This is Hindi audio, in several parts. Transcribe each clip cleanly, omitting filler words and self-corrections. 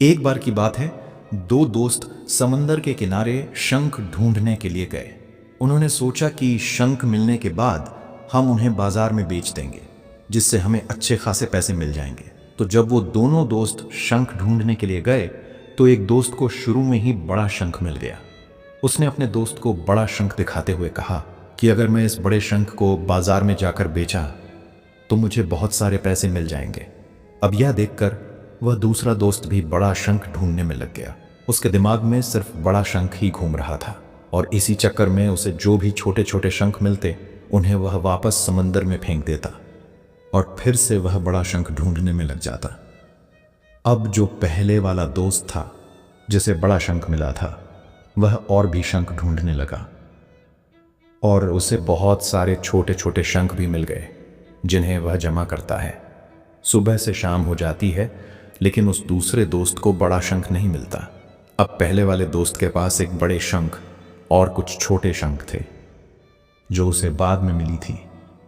एक बार की बात है, दो दोस्त समंदर के किनारे शंख ढूंढने के लिए गए। उन्होंने सोचा कि शंख मिलने के बाद हम उन्हें बाजार में बेच देंगे, जिससे हमें अच्छे खासे पैसे मिल जाएंगे। तो जब वो दोनों दोस्त शंख ढूंढने के लिए गए तो एक दोस्त को शुरू में ही बड़ा शंख मिल गया। उसने अपने दोस्त को बड़ा शंख दिखाते हुए कहा कि अगर मैं इस बड़े शंख को बाजार में जाकर बेचा तो मुझे बहुत सारे पैसे मिल जाएंगे। अब यह देखकर वह दूसरा दोस्त भी बड़ा शंख ढूंढने में लग गया। उसके दिमाग में सिर्फ बड़ा शंख ही घूम रहा था और इसी चक्कर में उसे जो भी छोटे छोटे शंख मिलते उन्हें वह वापस समंदर में फेंक देता और फिर से वह बड़ा शंख ढूंढने में लग जाता। अब जो पहले वाला दोस्त था जिसे बड़ा शंख मिला था, वह और भी शंख ढूंढने लगा और उसे बहुत सारे छोटे छोटे शंख भी मिल गए जिन्हें वह जमा करता है। सुबह से शाम हो जाती है लेकिन उस दूसरे दोस्त को बड़ा शंख नहीं मिलता। अब पहले वाले दोस्त के पास एक बड़े शंख और कुछ छोटे शंख थे जो उसे बाद में मिली थी,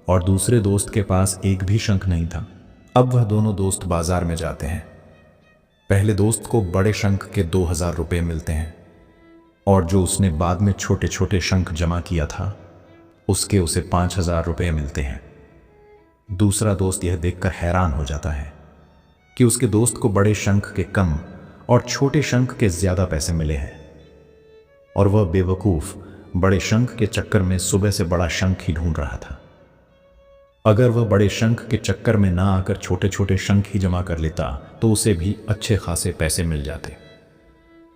और दूसरे दोस्त के पास एक भी शंख नहीं था। अब वह दोनों दोस्त बाजार में जाते हैं। पहले दोस्त को बड़े शंख के 2000 रुपये मिलते हैं और जो उसने बाद में छोटे छोटे शंख जमा किया था उसके उसे 5000 रुपये मिलते हैं। दूसरा दोस्त यह देखकर हैरान हो जाता है कि उसके दोस्त को बड़े शंख के कम और छोटे शंख के ज्यादा पैसे मिले हैं, और वह बेवकूफ बड़े शंख के चक्कर में सुबह से बड़ा शंख ही ढूंढ रहा था। अगर वह बड़े शंख के चक्कर में ना आकर छोटे छोटे शंख ही जमा कर लेता तो उसे भी अच्छे खासे पैसे मिल जाते,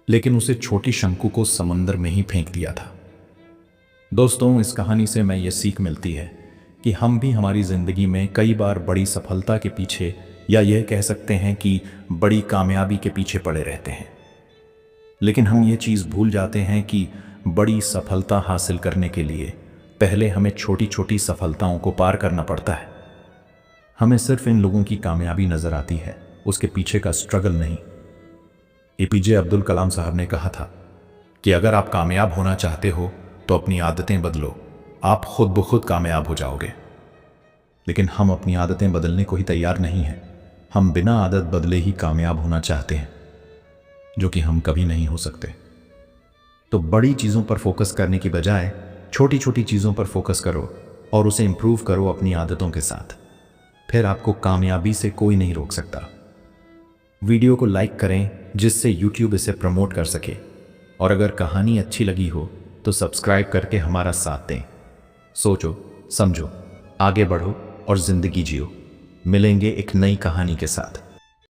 लेकिन उसे छोटी शंकु को समंदर में ही फेंक दिया था। दोस्तों, इस कहानी से मैं ये सीख मिलती है कि हम भी हमारी जिंदगी में कई बार बड़ी सफलता के पीछे, या यह कह सकते हैं कि बड़ी कामयाबी के पीछे पड़े रहते हैं, लेकिन हम ये चीज़ भूल जाते हैं कि बड़ी सफलता हासिल करने के लिए पहले हमें छोटी छोटी सफलताओं को पार करना पड़ता है। हमें सिर्फ इन लोगों की कामयाबी नजर आती है, उसके पीछे का स्ट्रगल नहीं। एपीजे अब्दुल कलाम साहब ने कहा था कि अगर आप कामयाब होना चाहते हो तो अपनी आदतें बदलो, आप खुद ब खुद कामयाब हो जाओगे। लेकिन हम अपनी आदतें बदलने को ही तैयार नहीं हैं। हम बिना आदत बदले ही कामयाब होना चाहते हैं, जो कि हम कभी नहीं हो सकते। तो बड़ी चीज़ों पर फोकस करने की बजाय छोटी छोटी चीज़ों पर फोकस करो और उसे इंप्रूव करो अपनी आदतों के साथ। फिर आपको कामयाबी से कोई नहीं रोक सकता। वीडियो को लाइक करें जिससे YouTube इसे प्रमोट कर सके, और अगर कहानी अच्छी लगी हो तो सब्सक्राइब करके हमारा साथ दें। सोचो, समझो, आगे बढ़ो और ज़िंदगी जियो। मिलेंगे एक नई कहानी के साथ।